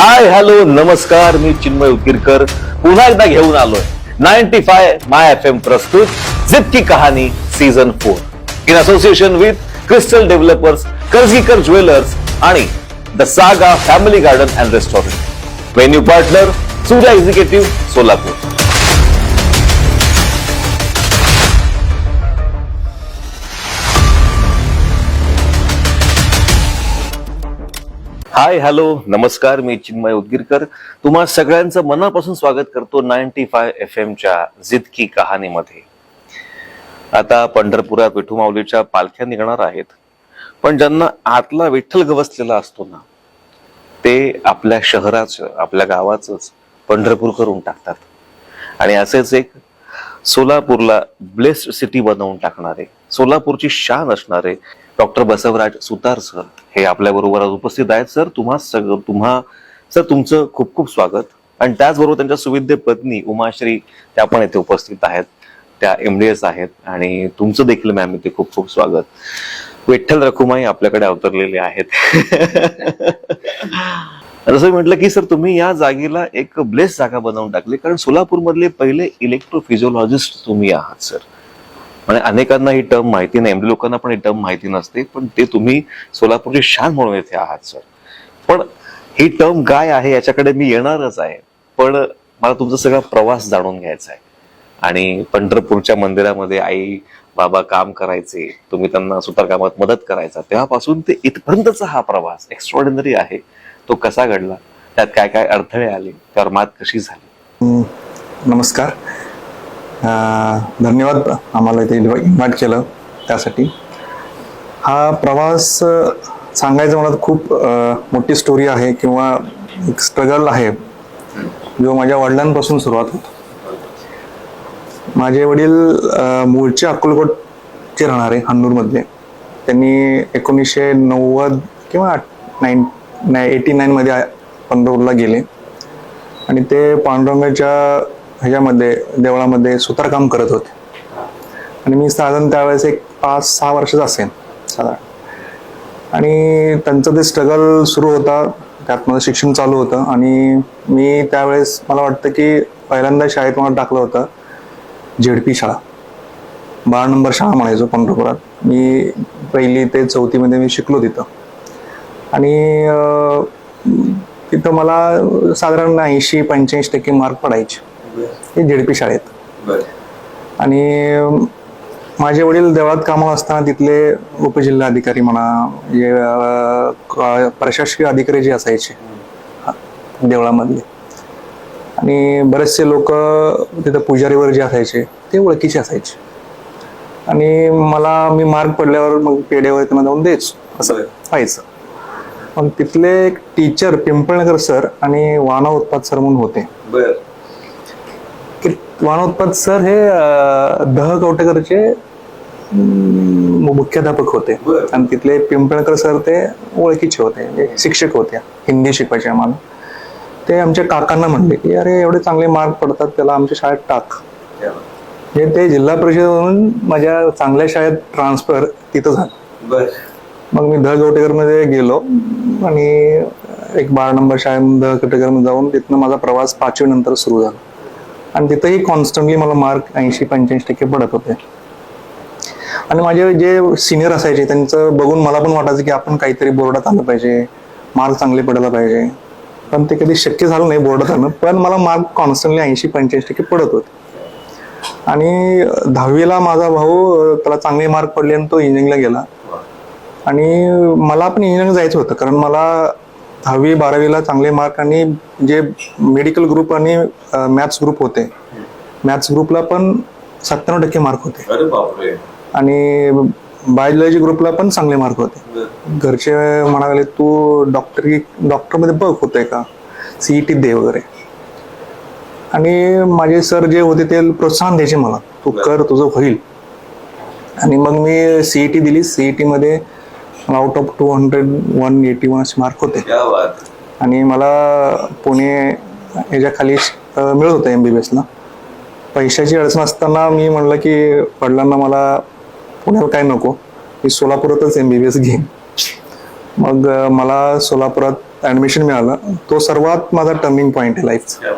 हाय hello नमस्कार, मी चिन्मय उदगीरकर पुन्हा एकदा घेऊन आलोय 95 माय FM प्रस्तुत जिद की कहाणी season 4 in association with crystal developers, Karjagikar jewellers आणि the saga family garden and restaurant. Venue partner Surya executive Solapur. Hi hello नमस्कार, मी चिन्मय उदगीरकर तुम्हा सगळ्यांचं मनापासून स्वागत करतो 95 FM च्या जिद की कहाणीमध्ये. आता पंढरपुरात विठू माऊलीच्या पालख्या निघणार आहेत, पण ज्यांना आतला विठ्ठल गवसलेला असतो ना, ते आपल्या शहराचं आपल्या गावाचंच पंढरपूर करून टाकतात. आणि असेच एक सोलापूरला ब्लेस्ड सिटी बनवून टाकणारे, सोलापूरची शान असणारे डॉक्टर बसवराज सुतार सर हे आपल्या बरोबर उपस्थित आहेत. सर तुमचं खूप खूप स्वागत. आणि त्याचबरोबर त्यांच्या सुविद्य पत्नी उमाश्री त्या पण येथे उपस्थित आहेत, त्या MDS आहेत. आणि तुमचं देखील मॅम इथे खूप खूप स्वागत. विठ्ठल रखुमाई आपल्याकडे अवतरलेले आहेत. जसं म्हटलं की सर, तुम्ही या जागेला एक ब्लेस जागा बनवून टाकली, कारण सोलापूर मधले पहिले इलेक्ट्रोफिजिओलॉजिस्ट तुम्ही आहात सर. म्हणजे अनेकांना ही टर्म माहिती नाही, MD लोकांना पण ही टर्म माहिती नसते, पण ते तुम्ही सोलापूरची शान म्हणून येथे आहात सर. पण ही टर्म काय आहे याच्याकडे मी येणारच आहे, पण मला तुमचा सगळा प्रवास जाणून घ्यायचा आहे. आणि पंढरपूरच्या मंदिरामध्ये आई बाबा काम करायचे, तुम्ही त्यांना सुतार कामात मदत करायचा, तेव्हापासून ते इथपर्यंतचा हा प्रवास एक्स्ट्रॉर्डिनरी आहे. तो कसा घडला, त्यात काय काय अडथळे आले, त्यावर मात कशी झाली? नमस्कार, धन्यवाद आम्हाला इथे इन्व्हाइट केलं त्यासाठी. हा प्रवास सांगायचं म्हणत खूप मोठी स्टोरी आहे किंवा एक स्ट्रगल आहे, जो माझ्या वडिलांपासून सुरुवात होतो. माझे वडील मूळचे अक्कलकोटचे राहणारे, हन्नूरमधले. त्यांनी 1990 किंवा 89 मध्ये पंढरपूरला गेले आणि ते पांडुरंगाच्या ह्याच्यामध्ये देवळामध्ये सुतारकाम करत होते. आणि मी साधारण त्यावेळेस एक 5-6 वर्षाचा असेल साधारण. आणि त्यांचं ते स्ट्रगल सुरू होता, त्यात माझं शिक्षण चालू होतं. आणि मी त्यावेळेस मला वाटतं की पहिल्यांदा शाळेत मला टाकलं होतं, ZP शाळा, 12 नंबर शाळा म्हणायचो पंढरपुरात. मी 1ली ते 4थी मध्ये मी शिकलो तिथं. आणि तिथं मला साधारण 80-85% मार्क पडायचे हे ZP शाळेत. आणि माझे वडील देवळात कामाला असताना तिथले उपजिल्हाधिकारी म्हणा, जे प्रशासकीय अधिकारी जे असायचे देवळामधले, आणि बरेचसे लोक तिथं पुजारीवर जे असायचे ते ओळखीचे असायचे. आणि मी मार्क पडल्यावर मग पेढेवर त्यांना जाऊन द्यायचो, असं व्हायचं. मग तिथले एक टीचर पिंपळकर सर आणि वाना उत्पाद सर म्हणून होते. वाना उत्पाद सर हे कवटेकरचे मुख्याध्यापक होते. आणि तिथले पिंपळकर सर ते ओळखीचे होते, शिक्षक होते, हिंदी शिकवायचे आम्हाला. ते आमच्या काकांना म्हणले की अरे एवढे चांगले मार्क पडतात, त्याला आमच्या शाळेत टाक. हे ते जिल्हा परिषदेवरून माझ्या चांगल्या शाळेत ट्रान्सफर तिथं झालं. मग मी कवटेकर मध्ये गेलो आणि एक 12 नंबर शाळेमध्ये कवटेकर मध्ये जाऊन तिथनं माझा प्रवास 5वी नंतर सुरू झाला. आणि तिथंही कॉन्स्टंटली मला मार्क 80-85% पडत होते. आणि माझे जे सिनियर असायचे त्यांचं बघून मला पण वाटायचं की आपण काहीतरी बोर्डात आलं पाहिजे, मार्क चांगले पडायला पाहिजे. पण ते कधी शक्य झालं नाही बोर्डात आणणं, पण मला मार्क कॉन्स्टंटली 80-85% पडत होते. आणि 10वीला माझा भाऊ, त्याला चांगले मार्क पडले आणि तो इंजिनिअरिंगला गेला. आणि मला पण इंजिनिअरिंग जायचं होतं, कारण मला 10वी-12वीला चांगले मार्क, आणि जे मेडिकल ग्रुप आणि मॅथ्स ग्रुप होते, मॅथ्स ग्रुपला पण 97% मार्क होते. आणि बायोलॉजी ग्रुपला पण चांगले मार्क होते. घरचे म्हणाले तू डॉक्टरमध्ये बघ होतंय का, CET दे वगैरे. आणि माझे सर जे होते ते प्रोत्साहन द्यायचे मला, तू कर, तुझं होईल. आणि मग मी CET दिली. CET मध्ये आउट ऑफ 200 181 मार्क होते. आणि मला पुणे याच्या खाली मिळत होतं MBBS ला. पैशाची अडचण असताना मी म्हणलं की वडिलांना मला पुण्याला काय नको, मी सोलापुरातच MBBS घेईन. मग मला सोलापुरात ऍडमिशन मिळालं. तो सर्वात माझा टर्निंग पॉईंट आहे लाईफचा,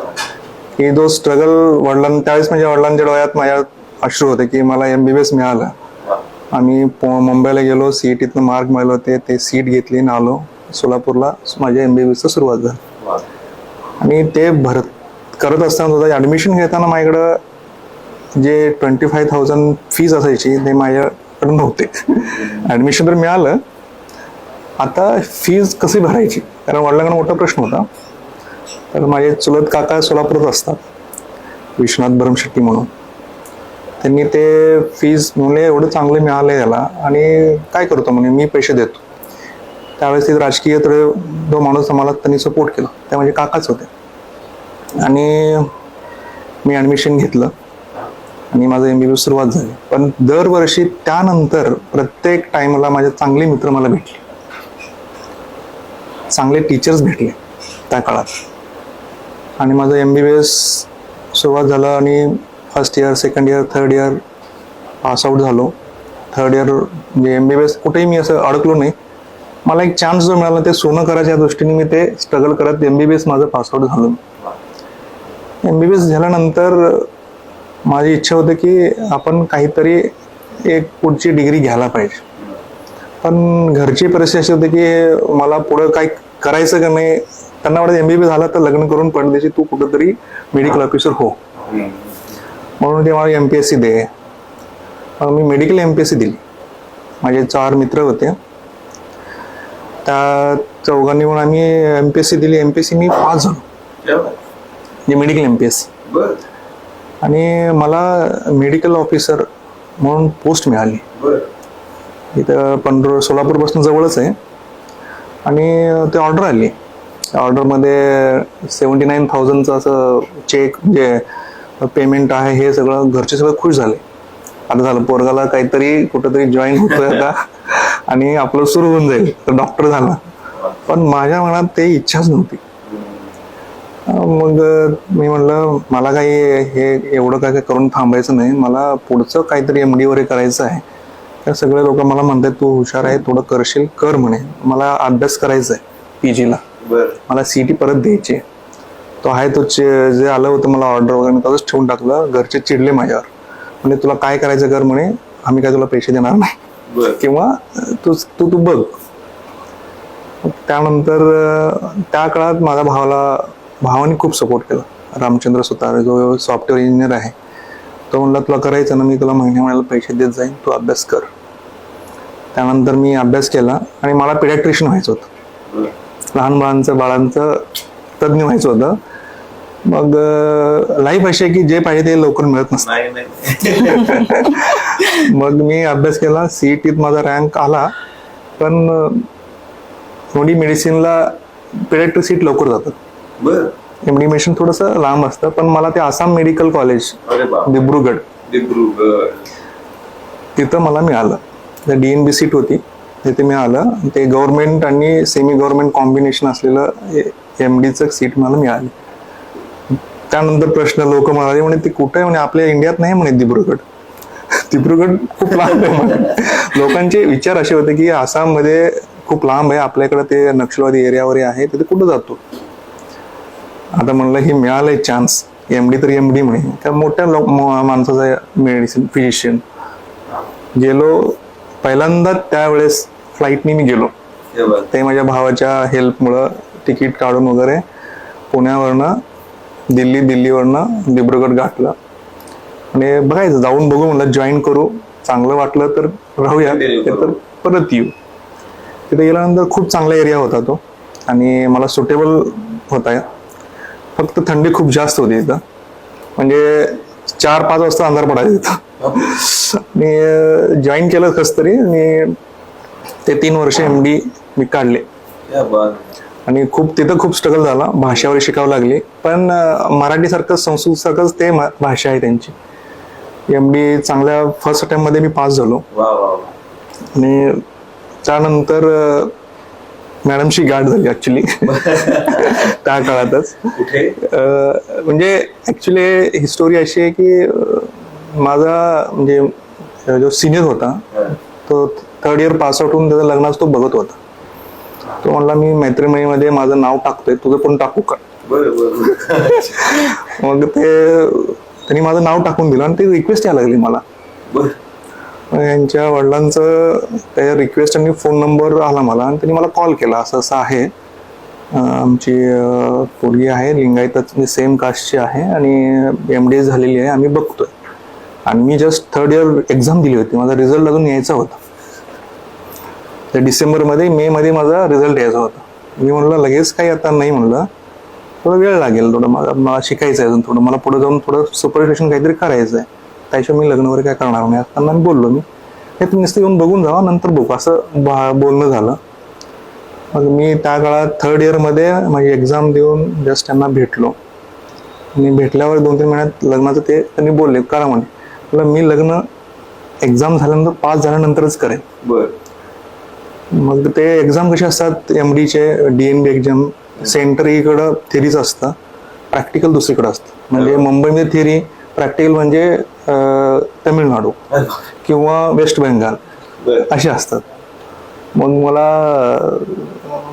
की जो स्ट्रगल त्यावेळेस माझ्या वडिलांच्या डोळ्यात माझ्या अश्रू होते की मला MBBS मिळालं. आम्ही मुंबईला गेलो, सीईटीतनं मार्क मिळाले होते, ते सीट घेतली आणि आलो सोलापूरला. माझ्या MBBS सुरुवात झाली. आणि ते करत असताना सुद्धा ऍडमिशन घेताना माझ्याकडं जे 25,000 फीज असायची ते माझ्याकडे नव्हते. ऍडमिशन तर मिळालं, आता फीज कशी भरायची, कारण वडिलांकडे मोठा प्रश्न होता. तर माझे चुलत काका सोलापूरात असतात, विश्वनाथ भरमशेट्टी म्हणून. त्यांनी ते फीज म्हणले एवढं चांगले मिळाले त्याला, आणि काय करतो म्हणे मी पैसे देतो. त्यावेळेस ते राजकीय तो माणूस आम्हाला त्यांनी सपोर्ट केला, ते म्हणजे काकाच होते. आणि मी ॲडमिशन घेतलं आणि माझं MBBS सुरुवात झाली. पण दरवर्षी त्यानंतर प्रत्येक टाइमला माझे चांगले मित्र मला भेटले, चांगले टीचर्स भेटले त्या काळात. आणि माझं MBBS सुरुवात झालं आणि first year, second year, third year pass out झालो. थर्ड इयर म्हणजे MBBS कुठेही मी असं अडकलो नाही. मला एक चान्स जो मिळाला ते सोनं करायच्या दृष्टीने मी ते स्ट्रगल करत MBBS माझं पास आउट झालो. MBBS झाल्यानंतर माझी इच्छा होती की आपण काहीतरी एक पुढची डिग्री घ्यायला पाहिजे. पण घरची परिस्थिती अशी होती की मला पुढं काही करायचं का नाही. त्यांना वाटतं MBBS झाला तर लग्न करून परदेशी तू कुठंतरी मेडिकल ऑफिसर हो, म्हणून ते मला MPSC दे. मी मेडिकल MPSC दिली. माझे 4 मित्र होते, त्या चौघांनी म्हणून आम्ही MPSC दिली. MPSC मी पास झालो, म्हणजे मेडिकल MPSC. आणि मला मेडिकल ऑफिसर म्हणून पोस्ट मिळाली. इथं सोलापूरपासून जवळच आहे. आणि ते ऑर्डर आली. त्या ऑर्डरमध्ये 79,000चं असं चेक म्हणजे पेमेंट आहे. हे सगळं घरचे सगळं खुश झाले. आता झालं पोरगाला काहीतरी कुठंतरी जॉईन होतोय का आणि आपलं सुरू होऊन जाईल, तर डॉक्टर झाला. पण माझ्या मनात ते इच्छाच नव्हती. मग मी म्हणलं मला काही हे एवढं काय करून थांबायचं नाही, मला पुढचं काहीतरी MD वगैरे करायचं आहे. तर सगळे लोक मला म्हणतात तू हुशार आहे, थोडं करशील कर म्हणे. मला अभ्यास करायचा आहे PGला, मला CET परत द्यायची. तो आहे तो जे आलं होतं मला ऑर्डर वगैरे तसंच ठेवून टाकलं. घरचे चिडले माझ्यावर, म्हणजे तुला काय करायचं कर म्हणे, आम्ही काय तुला पैसे देणार नाही, किंवा तू बघ. त्यानंतर त्या काळात माझ्या भावाने खूप सपोर्ट केला. रामचंद्र सुतार जो सॉफ्टवेअर इंजिनियर आहे, तो म्हणला तुला करायचं ना, मी तुला महिन्याला पैसे देत जाईन, तू अभ्यास कर. त्यानंतर मी अभ्यास केला आणि मला पिडियाट्रिशियन व्हायचं होतं, लहान बाळांचं तज्ज्ञ व्हायचं होतं. मग लाईफ अशी आहे की जे पाहिजे ते लवकर मिळत नसतं. मग मी अभ्यास केला, CETत माझा रँक आला. पण MD मेडिसिनला पिडियाट्रिक सीट लवकर जातात, MD मेडिसिन थोडंसं लांब असतं. पण मला ते आसाम मेडिकल कॉलेज दिब्रुगड तिथं मला मिळालं. DNB सीट होती, तिथे मिळालं. ते गव्हर्नमेंट आणि सेमी गव्हर्नमेंट कॉम्बिनेशन असलेलं MDचं सीट मला मिळाली. त्यानंतर प्रश्न लोक म्हणाले म्हणे ते कुठं आहे म्हणे, आपल्या इंडियात नाही म्हणे दिब्रुगड खूप लांब आहे म्हणे. लोकांचे विचार असे होते की आसाममध्ये खूप लांब आहे, आपल्याकडे ते नक्षलवादी एरियावर आहे, तिथे कुठं जातो. आता म्हणलं हे मिळालंय चान्स, MD तर MD म्हणे, त्या मोठ्या माणसाचा मेडिसिन फिजिशियन. गेलो पहिल्यांदा, त्यावेळेस फ्लाईटनी मी गेलो. ते माझ्या भावाच्या हेल्पमुळं तिकीट काढून वगैरे पुण्यावरनं दिल्लीवरनं दिब्रुगड गाठलं. आणि बघायचं, जाऊन बघू म्हणलं, जॉईन करू, चांगलं वाटलं तर राहूया, तर परत येऊ. तिथे गेल्यानंतर खूप चांगला एरिया होता तो आणि मला सुटेबल होता. फक्त थंडी खूप जास्त होती तिथं, म्हणजे 4-5 वाजता अंधार पडायचा तिथं. मी जॉईन केलं कसं तरी, आणि ते 3 वर्ष MD मी काढले. आणि तिथं खूप स्ट्रगल झाला, भाषावर शिकावं लागली. पण मराठीसारखं संस्कृत सारखंच ते भाषा आहे त्यांची. MD चांगल्या फर्स्ट अटेम्प्ट मध्ये मी पास झालो. आणि त्यानंतर मॅडमची गाठ झाली ऍक्च्युली त्या काळातच. म्हणजे ऍक्च्युली ही स्टोरी अशी आहे की माझा म्हणजे जो सिनियर होता तो 3rd इयर पास आउट होऊन त्याचं लग्नाचं तो बघत होता. तो म्हणला मी मैत्रिणीमध्ये माझं नाव टाकतोय, तुझं पण टाकू का? मग त्यांनी माझं नाव टाकून दिलं आणि ती रिक्वेस्ट यायला लागली मला. यांच्या वडिलांचं त्या रिक्वेस्ट आणि फोन नंबर आला मला आणि त्यांनी मला कॉल केला, असं असं आहे, आमची पोरगी आहे लिंगायतच, सेम कास्टची आहे आणि MD झालेली आहे, आम्ही बघतोय. आणि मी जस्ट 3rd इयर एक्झाम दिली होती, माझा रिझल्ट अजून यायचा होता. त्या डिसेंबरमध्ये मे मध्ये माझा रिझल्ट यायचा होता. मी म्हणलं लगेच काही आता नाही, म्हणलं थोडा वेळ लागेल, थोडं मला शिकायचं आहे अजून, थोडं मला पुढे जाऊन थोडं सुपरविशन काहीतरी करायचं आहे, त्याशिवाय मी लग्न वगैरे काय करणार नाही. असताना मी बोललो, मी हे तुम्ही नुसतं येऊन बघून जावा, नंतर बघू, असं बोलणं झालं. मग मी त्या काळात 3rd इयरमध्ये माझी एक्झाम देऊन जस्ट त्यांना भेटलो आणि भेटल्यावर 2-3 महिन्यात लग्नाचं ते त्यांनी बोलले, करा म्हणे. मी लग्न एक्झाम झाल्यानंतर पास झाल्यानंतरच करेन. मग ते एक्झाम कसे असतात MDचे, DNB एक्झाम, सेंटर इकडं थेरीच असतं, प्रॅक्टिकल दुसरीकडे असतं. म्हणजे मुंबईमध्ये थेरी, प्रॅक्टिकल म्हणजे तमिळनाडू किंवा वेस्ट बेंगाल असे असतात. मग मला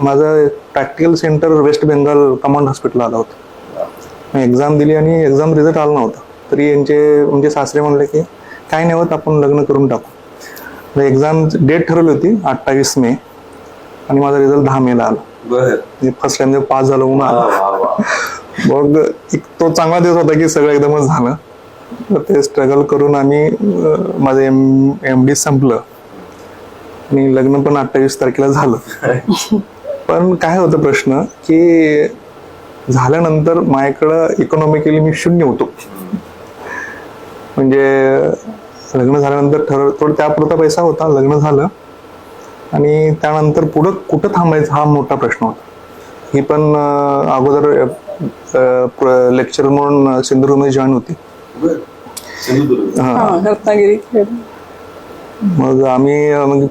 माझं practical centre West Bengal command hospital आलं होतं. एक्झाम दिली आणि एक्झाम रिझल्ट आला नव्हता, तरी यांचे म्हणजे सासरे म्हणले की काय नाही होत, आपण लग्न करून टाकू. एक्झाम डेट ठरवली होती 28 मे आणि माझा रिझल्ट 10 मेला आला. फर्स्ट टाइम पास झालो म्हणून आला. मग तो चांगला दिवस होता की सगळं एकदमच झालं. ते स्ट्रगल करून आम्ही माझं MD संपलं आणि लग्न पण 28 तारखेला झालं. पण काय होतं प्रश्न की झाल्यानंतर माझ्याकडं इकॉनॉमिकली मी शून्य होतो. म्हणजे लग्न झाल्यानंतर थोडं त्यापुरता पैसा होता, लग्न झालं आणि त्यानंतर पुढं कुठं थांबायचं हा मोठा प्रश्न होता. ही पण अगोदर लेक्चर म्हणून सिंधुदुर्गमध्ये जॉईन होती. रत्नागिरी. मग आम्ही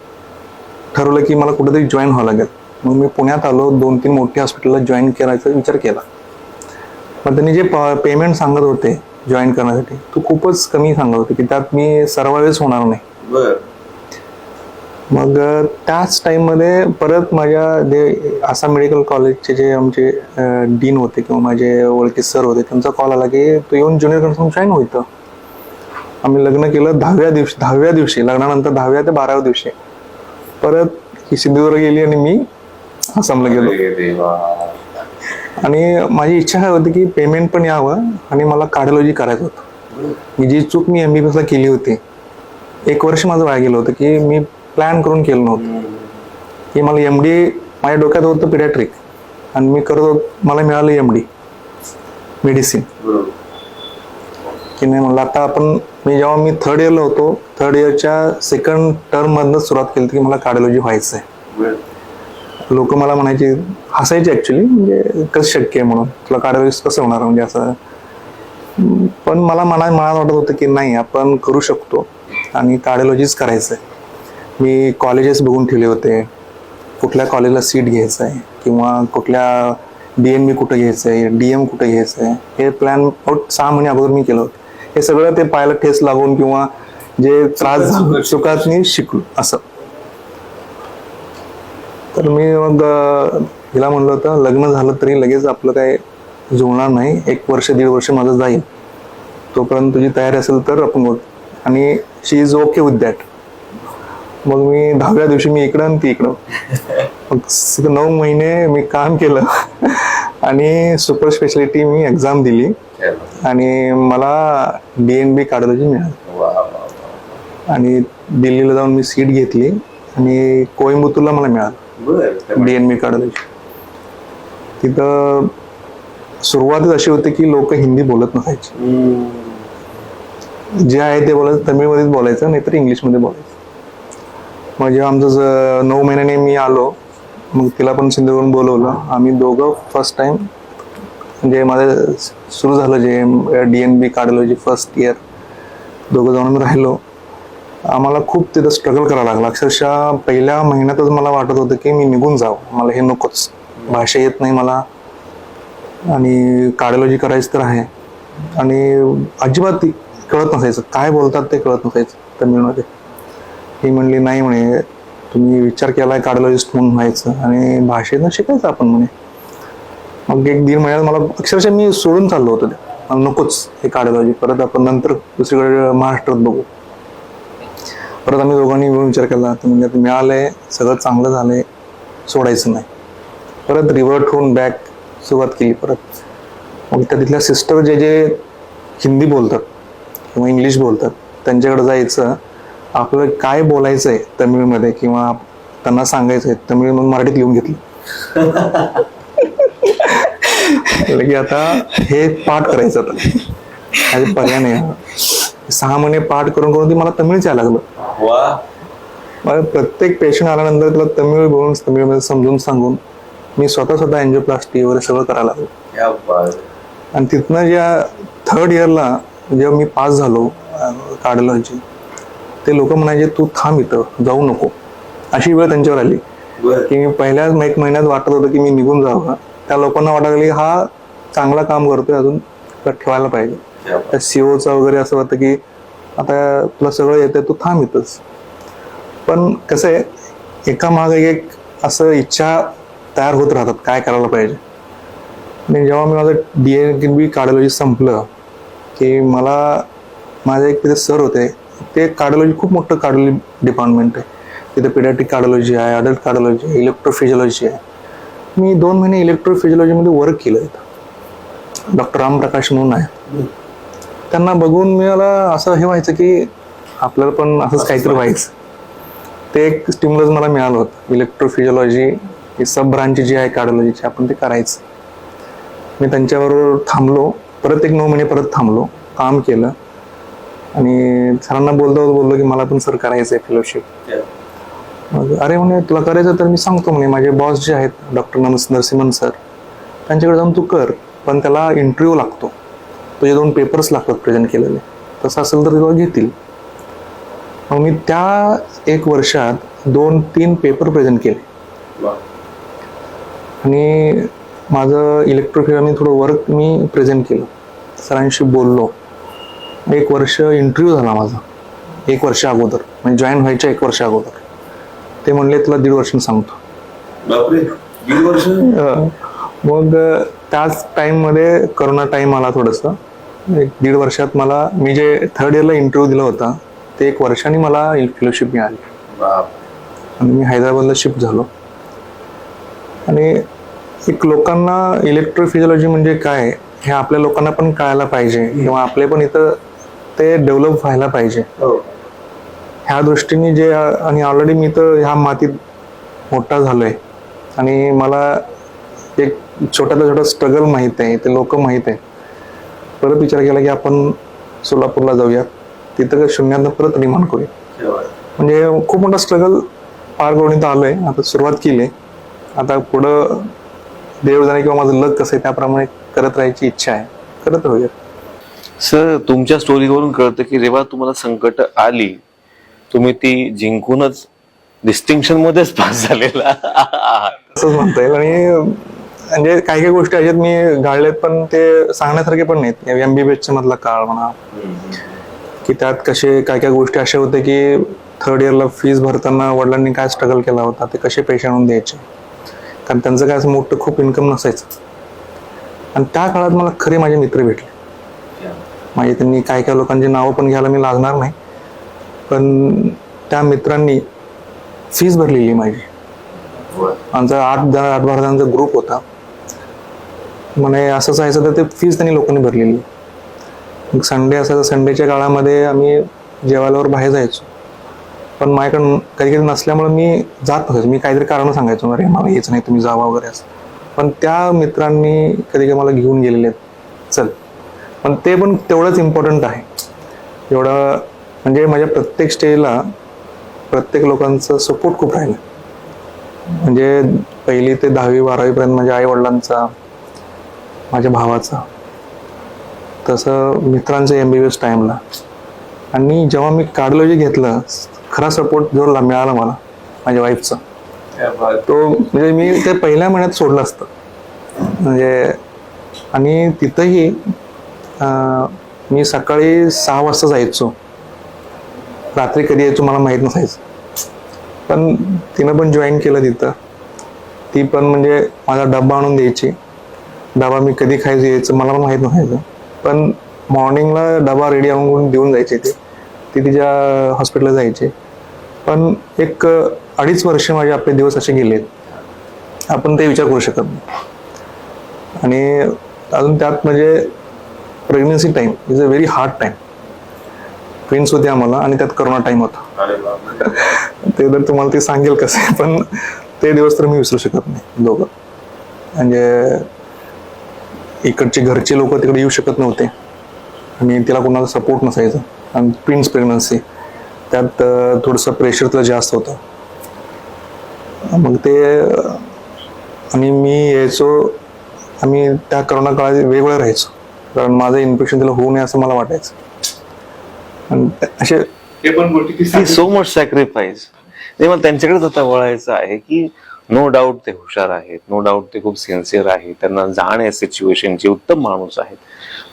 ठरवलं की मला कुठेतरी जॉईन व्हावं लागेल. मग मी पुण्यात आलो, 2-3 मोठ्या हॉस्पिटलला जॉईन करायचा विचार केला. पण त्यांनी जे पेमेंट सांगत होते जॉईन करण्यासाठी, तो खूपच कमी सांगत होते की त्यात मी सर्वाइव्ह होणार नाही. मग त्याच टाइममध्ये परत माझ्या आसाम मेडिकल कॉलेजचे जे आमचे डीन होते किंवा माझे ओळखी सर होते, त्यांचा कॉल आला की तू येऊन ज्युनियर कन्सल्टंट जॉईन होतं. आम्ही लग्न केलं 10व्या दिवशी लग्नानंतर 10व्या ते 12व्या दिवशी परत ही सिंधुदुर्ग गेली आणि मी आसामला गेलो. आणि माझी इच्छा काय होती की पेमेंट पण यावं आणि मला कार्डिओलॉजी करायचं होतं. मी जी चूक मी MBBS ला केली होती, 1 वर्ष माझं वाया गेलं होतं की मी प्लॅन करून केलं नव्हतं. की मला MD माझ्या डोक्यात होतं पिडियाट्रिक आणि मी करत होतो, मला मिळालं MD मेडिसिन. की नाही म्हणलं आता आपण, जेव्हा मी 3rd इयरला होतो, 3rd इयरच्या 2nd टर्म मधनं सुरुवात केली की मला कार्डिओलॉजी व्हायचं आहे. लोक मला म्हणायचे, हसायचे ऍक्च्युली, म्हणजे कसं शक्य आहे म्हणून, तुला कार्डिओलॉजिस्ट कसं होणार म्हणजे असं. पण मला मनात वाटत होतं की नाही, आपण करू शकतो आणि कार्डिओलॉजीच करायचं आहे. मी कॉलेजेस बघून ठेवले होते, कुठल्या कॉलेजला सीट घ्यायचं आहे किंवा कुठल्या DNB कुठं घ्यायचं आहे, DM कुठं घ्यायचं आहे, हे प्लॅन 6 महिने अगोदर मी केलं होतं. हे सगळं ते पाहायला ठेस लागून किंवा जे त्रास चुकात मी शिकलो असं. तर मी मग हिला म्हणलं होतं, लग्न झालं तरी लगेच आपलं काय जुळणार नाही, 1 वर्ष 1.5 वर्ष माझं जाईल, तोपर्यंत तुझी तयारी असेल तर आपण बघ. आणि शी इज ओके विथ दॅट. मग मी 10व्या दिवशी मी इकडं आणि ती इकडं, मग 9 महिने मी काम केलं आणि सुपर स्पेशालिटी मी एक्झाम दिली आणि मला DNB कार्डिओलॉजी मिळाली. आणि दिल्लीला जाऊन मी सीट घेतली आणि कोइंबतूरला मला मिळालं DNB कार्डिओलॉजी. तिथं सुरुवातच अशी होती की लोक हिंदी बोलत नसायचे, जे आहे ते बोलायचं तमिळमध्येच बोलायचं, नाहीतर इंग्लिशमध्ये बोलायचं. मग जेव्हा आमचं 9 महिन्याने मी आलो, मग तिला पण सिंधुदुर्गहून बोलवलं. आम्ही दोघं फर्स्ट टाइम, म्हणजे माझं सुरू झालं जे DNB कार्डिओलॉजी फर्स्ट इयर, दोघं जाऊन राहिलो. आम्हाला खूप तिथं स्ट्रगल करावं लागलं. अक्षरशः पहिल्या महिन्यातच मला वाटत होतं की मी निघून जावं, मला हे नकोच, भाषा येत नाही मला आणि कार्डिओलॉजी करायचं तर आहे. आणि अजिबात कळत नसायचं, काय बोलतात ते कळत नसायचं तमिळमध्ये. ही म्हणली नाही म्हणे, तुम्ही विचार केलाय कार्डिओलॉजिस्ट म्हणून व्हायचं आणि भाषेनं शिकायचं आपण म्हणे. मग 1-1.5 महिन्यात मला अक्षरशः मी सोडून चाललो होतो ते. मला नकोच हे कार्डिओलॉजी, परत आपण नंतर दुसरीकडे महाराष्ट्रात बघू. परत आम्ही दोघांनी मिळून विचार केला, तर म्हणजे आता मिळालंय, सगळं चांगलं झालंय, सोडायचं नाही. परत रिव्हर्ट होऊन बॅक सुरुवात केली परत. मग त्या तिथल्या सिस्टर जे हिंदी बोलतात किंवा इंग्लिश बोलतात त्यांच्याकडे जायचं, आपलं काय बोलायचं आहे तमिळमध्ये किंवा त्यांना सांगायचं आहे तमिळ म्हणून मराठीत लिहून घेतलं. की आता हे पाठ करायचं, आता पर्याय नाही. 6 महिने पाठ करून करून ती मला तमिळच यायला लागलं. मला प्रत्येक पेशंट आल्यानंतर तुला तमिळ बोलून तमिळमध्ये समजून सांगून मी स्वतः एंजिओप्लास्टी वगैरे सगळं करायला लागलो. आणि तिथनं ज्या 3rd इयरला जेव्हा मी पास झालो कार्डिओलॉजी, ते लोक म्हणायचे तू थांब इथं, जाऊ नको. अशी वेळ त्यांच्यावर आली की मी पहिल्याच 1 महिन्यात वाटत होतं की मी निघून जावं. त्या लोकांना वाटायला लागली हा चांगला काम करतोय, अजून ठेवायला पाहिजे. त्या सीओचा वगैरे असं वाटतं की आता तुला सगळं येतंय, तू थांब इथंच. पण कसं आहे, एका मागे एक असं इच्छा तयार होत राहतात काय करायला पाहिजे. आणि जेव्हा मी माझं DNB कार्डिओलॉजी संपलं की मला माझे एक तिथे सर होते, ते कार्डिओलॉजी खूप मोठं कार्डिओलॉजी डिपार्टमेंट आहे तिथे. पिडियाट्रिक कार्डिओलॉजी आहे, अडल्ट कार्डिओलॉजी आहे, इलेक्ट्रोफिजिओलॉजी आहे. मी 2 महिने इलेक्ट्रोफिजिओलॉजीमध्ये वर्क केलं इथं. डॉक्टर रामप्रकाश म्हणून आहे. त्यांना बघून मला असं हे व्हायचं की आपल्याला पण असंच काहीतरी व्हायचं. ते एक स्टिम्युलस मला मिळालं होतं. इलेक्ट्रोफिजिओलॉजी ही सब ब्रांच जी आहे कार्डिओलॉजीची, आपण ते करायचं. मी त्यांच्याबरोबर थांबलो, परत 1-9 महिने परत थांबलो, काम केलं आणि सरांना बोललो की मला पण सर करायचं आहे फेलोशिप. मग अरे म्हणे तुला करायचं तर मी सांगतो म्हणे, माझे बॉस जे आहेत डॉक्टर नरसिंहन सर, त्यांच्याकडे जाऊन तू कर, पण त्याला इंटरव्ह्यू लागतो, तुझे 2 पेपर्स लागतात प्रेझेंट केलेले, तसं असेल तर तुला घेतील. मग मी त्या 1 वर्षात 2-3 पेपर प्रेझेंट केले आणि माझं इलेक्ट्रोफिजिओलॉजी थोडं वर्क मी प्रेझेंट केलं, सरांशी बोललो. 1 वर्ष इंटरव्ह्यू झाला माझा 1 वर्ष अगोदर, म्हणजे जॉईन व्हायच्या 1 वर्ष अगोदर. ते म्हणले तुला 1.5 वर्षांनी सांगतो. 1.5 वर्ष. मग त्याच टाइममध्ये करोना टाइम आला. थोडंसं 1.5 वर्षात मला, मी जे 3rd इयरला इंटरव्ह्यू दिला होता ते 1 वर्षांनी मला फेलोशिप मिळाली आणि मी हैदराबादला शिफ्ट झालो. आणि एक लोकांना इलेक्ट्रोफिजिओलॉजी म्हणजे काय हे आपल्या लोकांना पण कळायला पाहिजे किंवा आपले पण इथं ते डेव्हलप व्हायला पाहिजे ह्या दृष्टीने जे. आणि ऑलरेडी मी तर ह्या मातीत मोठा झालोय आणि मला एक छोटा स्ट्रगल माहित आहे, ते लोक माहित आहे. परत विचार केला की आपण सोलापूरला जाऊया, तिथं शून्यातनं परत निर्माण करूया. म्हणजे खूप मोठा स्ट्रगल पार करून इथं आलोय. आता सुरुवात केली, आता पुढं देव जाणे किंवा माझं लक कसं आहे त्याप्रमाणे करत राहायची इच्छा आहे, करत राहूया. सर, तुमच्या स्टोरीवरून कळतं की जेव्हा तुम्हाला संकट आली तुम्ही ती जिंकूनच डिस्टिंक्शन मध्येच पास झालेला असंच म्हणता येईल. आणि म्हणजे काही काही गोष्टी अशात मी गाळलेत पण ते सांगण्यासारखे पण नाहीत. MBBS मधला काळ म्हणा की त्यात कसे काय काय गोष्टी अशा होत्या की 3rd इयरला फीस भरताना वडिलांनी काय स्ट्रगल केला होता, ते कसे पैसे आणून द्यायचे, कारण त्यांचं काय असं मोठं खूप इन्कम नसायचं. आणि त्या काळात मला खरे माझे मित्र भेटले. माझे त्यांनी काय काय लोकांची नावं पण घ्यायला मी लागणार नाही, पण त्या मित्रांनी फीस भरलेली माझी. आमचा 8-12 जणांचा ग्रुप होता. म्हणे असं जायचं तर ते फीस त्यांनी लोकांनी भरलेली. मग संडे असायचा, संडेच्या काळामध्ये आम्ही जेवायलावर बाहेर जायचो, पण माझ्याकडं कधी कधी नसल्यामुळे मी जात नसायचो. मी काहीतरी कारण सांगायचो, अरे मला यायचं नाही, तुम्ही जावा वगैरे असं. पण त्या मित्रांनी कधी कधी मला घेऊन गेलेले आहेत, चल. पण ते पण तेवढंच इम्पॉर्टंट आहे एवढं. म्हणजे माझ्या प्रत्येक स्टेजला प्रत्येक लोकांचं सपोर्ट खूप राहिलं. म्हणजे 1ली ते 10वी-12वी पर्यंत माझ्या आई वडिलांचा, माझ्या भावाचा, तसं मित्रांचं MBBS टाइमला. आणि जेव्हा मी कार्डिओलॉजी घेतलं, खरा सपोर्ट जो मिळाला मला माझ्या वाईफचा, तो म्हणजे मी ते पहिल्या महिन्यात सोडलं असतं म्हणजे. आणि तिथंही मी सकाळी 6 वाजता जायचो, रात्री कधी यायचो मला माहीत नसायचं. पण तिनं पण जॉईन केलं तिथं. ती पण म्हणजे माझा डब्बा आणून द्यायची. डबा मी कधी खायचं यायचं मला पण माहीत नसायचं, पण मॉर्निंगला डबा रेडी आणून देऊन जायचे. ती तिच्या हॉस्पिटलला जायचे. पण एक 2.5 वर्ष माझे आपले दिवस असे गेलेत, आपण ते विचार करू शकत नाही. आणि अजून त्यात म्हणजे pregnancy time is a very hard time. Twins होते आम्हाला आणि त्यात करोना टाईम होता. ते तर तुम्हाला ते सांगेल कसं, पण ते दिवस तर मी विसरू शकत नाही. दोघं म्हणजे इकडचे घरचे लोक तिकडे येऊ शकत नव्हते आणि तिला कोणाला सपोर्ट नसायचा. आणि ट्विन्स प्रेग्नन्सी त्यात थोडंसं प्रेशर तर जास्त होतं. मग ते आणि मी यायचो, आम्ही त्या करोना काळात वेगवेगळं राहायचो, कारण माझं इन्फेक्शन तिला होऊ नये असं मला वाटायचं. आणि असे हे पण गोष्टी सो मच सॅक्रिफाईस. मला त्यांच्याकडेच आता वळायचं आहे की नो डाऊट ते हुशार आहेत, नो डाऊट ते खूप सिन्सिअर आहेत, त्यांना जाण आहे सिच्युएशनची, उत्तम माणूस आहेत.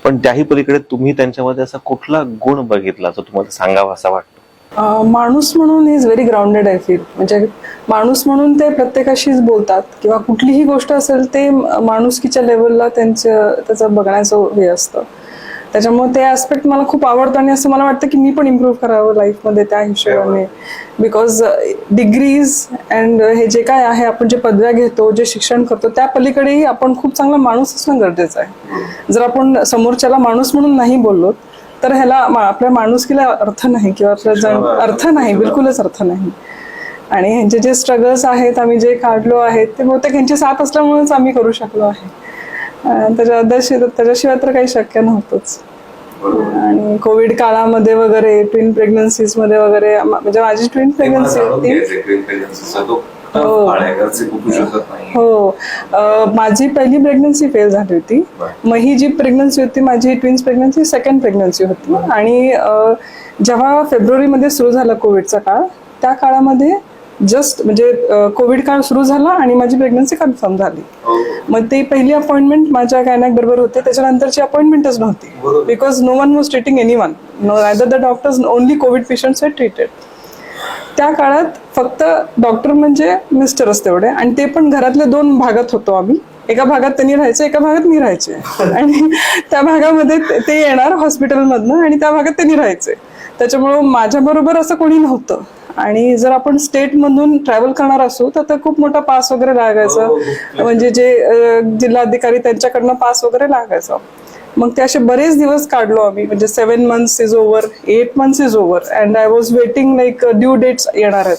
पण त्याही पलीकडे तुम्ही त्यांच्यामध्ये असा कुठला गुण बघितला जो तुम्हाला सांगावा असा वाटतो? माणूस म्हणून is very grounded I feel. म्हणजे माणूस म्हणून ते प्रत्येकाशीच बोलतात किंवा कुठलीही गोष्ट असेल ते माणुसकीच्या लेवलला त्याचं बघण्याचं हे असतं. त्याच्यामुळे ते ऍस्पेक्ट मला खूप आवडतं आणि असं मला वाटतं की मी पण इम्प्रूव्ह करावं लाईफमध्ये त्या हिशोबाने. बिकॉज डिग्रीज अँड हे जे काय आहे, आपण जे पदव्या घेतो, जे शिक्षण करतो, त्या पलीकडेही आपण खूप चांगला माणूस असणं गरजेचं आहे. जर आपण समोरच्याला माणूस म्हणून नाही बोललो तर ह्याला आपल्या माणुसकीला अर्थ नाही किंवा आपल्या अर्थ नाही, बिलकुलच अर्थ नाही. आणि ह्यांचे जे स्ट्रगल्स आहेत, आम्ही जे काढलो आहेत, ते बहुतेक ह्यांची साथ असल्यामुळेच आम्ही करू शकलो आहे. त्याच्याशिवाय तर काही शक्य नव्हतंच. आणि कोविड काळामध्ये वगैरे, ट्विन प्रेग्नन्सीज मध्ये वगैरे, म्हणजे माझी ट्विन प्रेग्नन्सी होती. हो, माझी पहिली प्रेग्नन्सी फेल झाली होती. मग ही जी प्रेग्नन्सी होती माझी ट्विन्स प्रेग्नन्सी, सेकंड प्रेग्नन्सी होती. आणि जेव्हा फेब्रुवारीमध्ये सुरू झाला कोविडचा काळ, त्या काळामध्ये जस्ट म्हणजे कोविड काळ सुरू झाला आणि माझी प्रेग्नन्सी कन्फर्म झाली. मग ती पहिली अपॉइंटमेंट माझ्या गायनॅक बरोबर होते, त्याच्यानंतरची अपॉइंटमेंटच नव्हती. Because no one was treating anyone, neither the doctors, only Covid patients were treated. त्या काळात फक्त डॉक्टर म्हणजे मिस्टरच तेवढे, आणि ते पण घरातल्या 2 भागात होतो आम्ही. एका भागात त्यांनी राहायचे, एका भागात मी राहायचे. आणि त्या भागामध्ये ते येणार हॉस्पिटलमधनं आणि त्या भागात त्यांनी राहायचे. त्याच्यामुळं माझ्या बरोबर असं कोणी नव्हतं. आणि जर आपण स्टेटमधून ट्रॅव्हल करणार असू तर खूप मोठा पास वगैरे लागायचं, म्हणजे जे जिल्हाधिकारी त्यांच्याकडनं पास वगैरे लागायचं. मग ते असे बरेच दिवस काढलो आम्ही, म्हणजे 7 months is over, 8 months is over, and I was waiting like due dates येणार आहेत.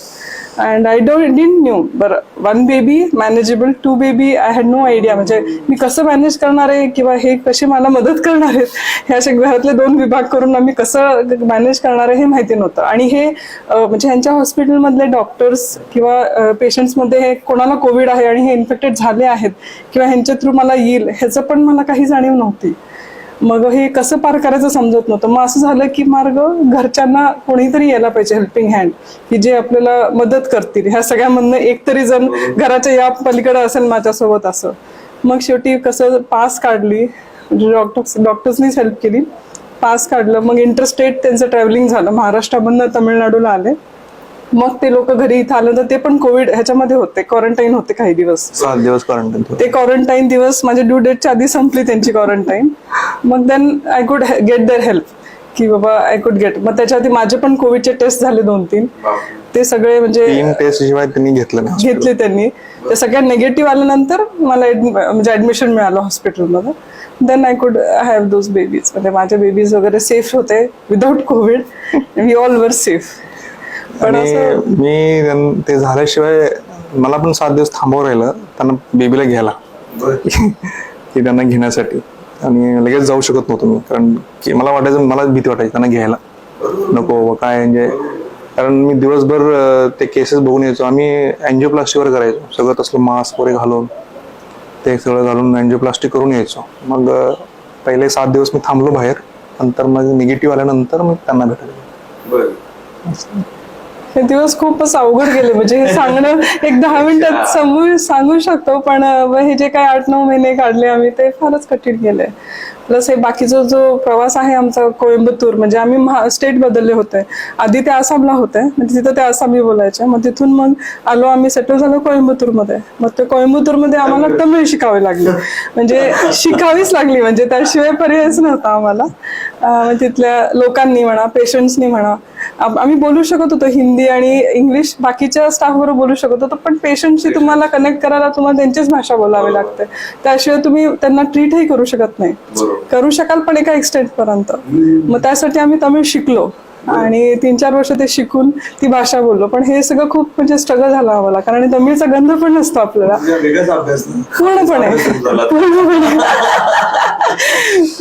And I didn't knew. बरं, 1 baby manageable, 2 baby I had no idea. म्हणजे मी कसं मॅनेज करणार आहे किंवा हे कसे मला मदत करणार आहेत, हे असे घरातले 2 विभाग करून आम्ही कसं मॅनेज करणार आहे हे माहिती नव्हतं. आणि हे म्हणजे ह्यांच्या हॉस्पिटलमधले डॉक्टर्स किंवा पेशंट्समध्ये हे कोणाला कोविड आहे आणि हे इन्फेक्टेड झाले आहेत किंवा ह्यांच्या थ्रू मला येईल ह्याचं पण मला काही जाणीव नव्हती. मग हे कसं पार करायचं समजत नव्हतं. मग असं झालं की मार्ग घरच्यांना कोणीतरी यायला पाहिजे, हेल्पिंग हँड, की जे आपल्याला मदत करतील. ह्या सगळ्यामधनं एक तरी जण घराच्या या पलीकडे असेल माझ्यासोबत असं. मग शेवटी कसं पास काढली, म्हणजे डॉक्टर्सनीच हेल्प केली, पास काढलं. मग इंटरस्टेट त्यांचं ट्रॅव्हलिंग झालं, महाराष्ट्रामधनं तमिळनाडूला आले. मग ते लोक घरी इथं आलं तर ते पण कोविड ह्याच्यामध्ये होते, क्वारंटाईन होते काही दिवस. 7 दिवस क्वारंटाईन. ते क्वारंटाईन दिवस माझ्या ड्यू डेटच्या आधी संपली त्यांची क्वारंटाईन. मग then I could get their help, की बाबा आय कुड गेट. मग त्याच्या आधी माझे पण कोविडचे टेस्ट झाले 2-3. ते सगळे म्हणजे 3 टेस्ट शिवाय त्यांनी घेतले त्यांनी. ते सगळ्या निगेटिव्ह आल्यानंतर मला म्हणजे ऍडमिशन मिळालं हॉस्पिटलमध्ये. Then I could have those babies. म्हणजे माझे बेबीज वगैरे सेफ होते without Covid. We all were safe. आणि मी ते झाल्याशिवाय मला पण 7 दिवस थांबवं राहिलं त्यांना बेबीला घ्यायला, की त्यांना घेण्यासाठी. आणि लगेच जाऊ शकत नव्हतो मी, कारण की मला वाटायचं, मला भीती वाटायची त्यांना घ्यायला, नको काय म्हणजे. कारण मी दिवसभर ते केसेस बघून यायचो. आम्ही अँजिओप्लास्टी वगैरे करायचो, सगळं तसलं मास्क वगैरे घालून, ते सगळं घालून अँजिओप्लास्टी करून यायचो. मग पहिले 7 दिवस मी थांबलो बाहेर, नंतर मग निगेटिव्ह आल्यानंतर मग त्यांना भेटायला. हे दिवस खूपच अवघड गेले, म्हणजे हे सांगणं एक 10 मिनिटात सांगू शकतो, पण हे जे काही 8-9 महिने काढले आम्ही ते फारच कठीण गेले. प्लस हे बाकीचा जो प्रवास आहे आमचा कोइंबतूर, म्हणजे आम्ही स्टेट बदलले होते. आधी ते आसामला होते, म्हणजे तिथं ते आसामी बोलायचे. मग तिथून मग आलो आम्ही, सेटल झालो कोइंबतूरमध्ये. मग ते कोइंबतूरमध्ये आम्हाला तमिळ शिकावी लागली, म्हणजे शिकावीच लागली, म्हणजे त्याशिवाय पर्यायच नव्हता आम्हाला. तिथल्या लोकांनी म्हणा, पेशंट्सनी म्हणा, आम्ही बोलू शकत होतो हिंदी आणि इंग्लिश, बाकीच्या स्टाफ बरोबर बोलू शकत होतो, पण पेशंटशी तुम्हाला कनेक्ट करायला तुम्हाला त्यांचीच भाषा बोलावी लागते. त्याशिवाय तुम्ही त्यांना ट्रीटही करू शकत नाही. करू शकाल पण एका एक्सटेंट पर्यंत. मग त्यासाठी आम्ही तमिळ शिकलो आणि 3-4 वर्ष ते शिकून ती भाषा बोललो. पण हे सगळं खूप म्हणजे स्ट्रगल झालं आम्हाला, कारण तमिळचा गंध पण नसतो आपल्याला पूर्णपणे.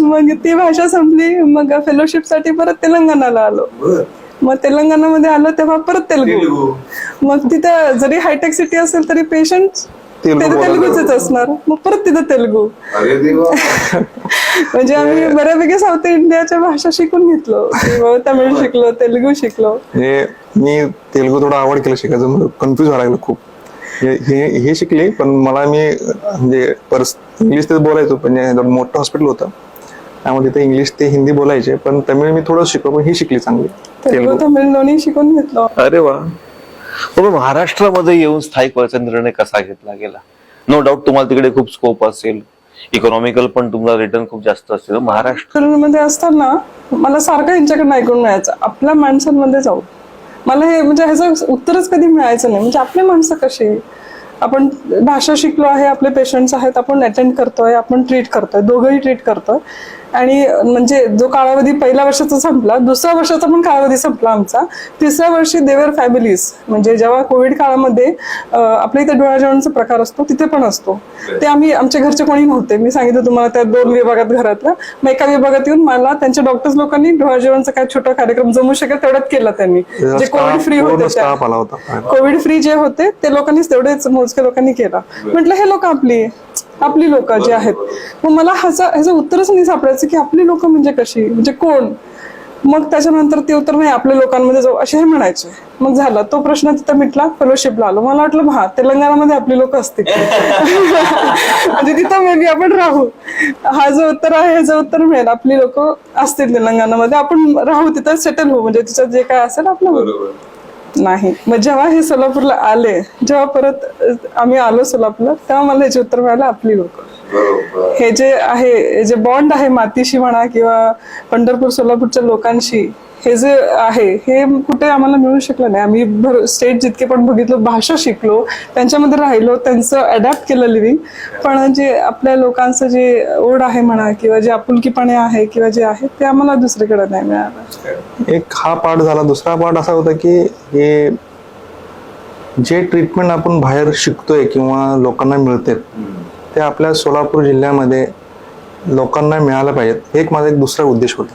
मग ती भाषा संपली, मग फेलोशिपसाठी परत तेलंगणाला आलो. मग तेलंगणामध्ये आलो तेव्हा परत तेलुगू. मग तिथं जरी हायटेक सिटी असेल तरी पेशंट तेलुगूच असणार, मग परत तिथं तेलुगू. म्हणजे आम्ही बऱ्यापैकी साऊथ इंडियाच्या भाषा शिकून घेतलो, तमिळ शिकलो, तेलुगू शिकलो. मी तेलुगू थोडा आवड केलं शिकायचं, कन्फ्युज व्हायला लागलं खूप. हे शिकले, पण मला मी म्हणजे इंग्लिश ते बोलायचो, पण मोठं हॉस्पिटल होतं त्यामुळे तिथे इंग्लिश ते हिंदी बोलायचे, पण तमिळ मी थोडं शिकलो, पण ही शिकली चांगली. तेलुगू तमिळ दोन्ही शिकून घेतलो. अरे वा. महाराष्ट्रामध्ये येऊन स्थायिक व्हायचा निर्णय कसा घेतला गेला? नो डाऊट तुम्हाला तिकडे खूप स्कोप असेल, इकॉनॉमिकल पण तुम्हाला रिटर्न खूप जास्त असेल. महाराष्ट्रामध्ये असताना मला सारखं यांच्याकडनं ऐकून मिळायचं, आपल्या माणसांमध्ये जाऊ. मला हे म्हणजे ह्याचं उत्तरच कधी मिळायचं नाही. म्हणजे आपली माणसं कशी, आपण भाषा शिकलो आहे, आपले पेशंट्स आहेत, आपण अटेंड करतोय, आपण ट्रीट करतोय, दोघंही ट्रीट करतोय. आणि म्हणजे जो कालावधी पहिल्या वर्षाचा संपला, दुसऱ्या वर्षाचा पण कालावधी संपला आमचा. तिसऱ्या वर्षी देवर फॅमिलीज, म्हणजे जेव्हा कोविड काळामध्ये आपल्या इथे डोळ्याजेवणचा प्रकार असतो तिथे पण असतो. ते आमच्या घरचे कोणी नव्हते, मी सांगितलं तुम्हाला त्या 2 विभागात घरातल्या. मग एका विभागात येऊन मला त्यांच्या डॉक्टर्स लोकांनी डोळ्याजेवणचा काय छोटा कार्यक्रम जमू शकेल तेवढ्यात केला त्यांनी. जे कोविड फ्री होते, कोविड फ्री जे होते ते लोकांनीच, तेवढेच मोजके लोकांनी केला. म्हटलं हे लोक आपली लोक जे आहेत. मग मला ह्याचं उत्तरच नाही सापडायचं की आपली लोक म्हणजे कशी, म्हणजे कोण. मग त्याच्यानंतर ते उत्तर नाही, आपल्या लोकांमध्ये जाऊ असे हे म्हणायचे. मग झालं तो प्रश्न तिथं मिटला. फेलोशिपला आलो. मला वाटलं तेलंगणामध्ये आपली लोक असतील म्हणजे तिथं मे बी आपण राहू. हा जो उत्तर आहे ह्याचं उत्तर मिळेल, आपली लोक असतील तेलंगणामध्ये, आपण राहू तिथं, सेटल होऊ, म्हणजे तिचं जे काय असेल आपलं. नाही. मग जेव्हा हे सोलापूरला आले, जेव्हा परत आम्ही आलो सोलापूरला, तेव्हा मला याचे उत्तर मिळालं, आपली लोक. हे जे आहे, जे बॉन्ड आहे मातीशी म्हणा किंवा पंढरपूर सोलापूरच्या लोकांशी, हे जे आहे हे कुठे आम्हाला मिळू शकलं नाही. आम्ही स्टेट जितके पण बघितलं, भाषा शिकलो, त्यांच्यामध्ये राहिलो, त्यांचं अडॅप्ट केलं लिव्हिंग. पण जे आपल्या लोकांचं जे ओढ आहे म्हणा किंवा जे आपुलकीपणे आहे किंवा जे आहे ते आम्हाला दुसरीकडे नाही मिळालं. एक हा पार्ट झाला. दुसरा पार्ट असा होता की हे जे ट्रीटमेंट आपण बाहेर शिकतोय किंवा लोकांना मिळते ते आपल्या सोलापूर जिल्ह्यामध्ये लोकांना मिळालं पाहिजे. एक माझा दुसरा उद्देश होता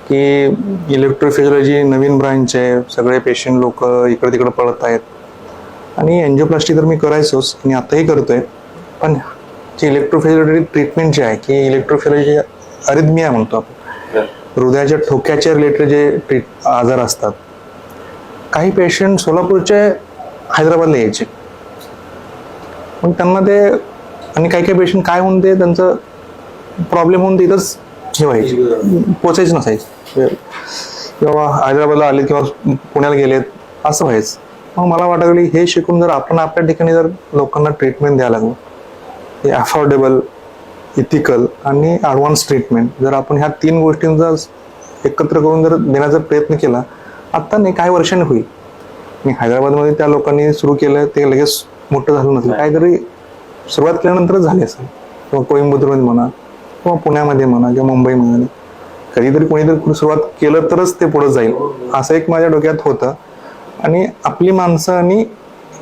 की इलेक्ट्रोफिजियोलॉजी नवीन ब्रांच आहे, सगळे पेशंट लोक इकडे तिकडे पळत आहेत आणि एन्जिओप्लास्टी तर मी करायचोच आणि आताही करतोय. पण जी इलेक्ट्रोफिजियोलॉजी ट्रीटमेंट जी आहे की इलेक्ट्रोफिजियोलॉजी अरिथमिया म्हणतो आपण, हृदयाच्या ठोक्याच्या रिलेटेड जे आजार असतात, काही पेशंट सोलापूरचे हैदराबादला यायचे. मग त्यांना ते, आणि काही पेशंट काय होऊन ते त्यांचं प्रॉब्लेम होऊन ते इथंच हे व्हायचे, पोचायचं नसायचं, किंवा हैदराबादला आले किंवा पुण्याला गेलेत असं व्हायचं. मग मला वाटलं हे शिकून जर आपण आपल्या ठिकाणी जर लोकांना ट्रीटमेंट द्यायला लागलो, हे अफोर्डेबल, इथिकल आणि ॲडव्हान्स ट्रीटमेंट, जर आपण ह्या 3 गोष्टींचा एकत्र करून जर देण्याचा प्रयत्न केला, आत्ता नाही काही वर्षांनी होईल. मी हैदराबादमध्ये त्या लोकांनी सुरू केलं, ते लगेच मोठं झालं नसेल, काहीतरी सुरुवात केल्यानंतरच झाली असेल, किंवा कोइंबतूरमध्ये म्हणा किंवा पुण्यामध्ये म्हणा किंवा मुंबईमध्ये, कधीतरी कोणीतरी सुरुवात केलं तरच ते पुढे जाईल, असं एक माझ्या डोक्यात होतं. आणि आपली माणसं आणि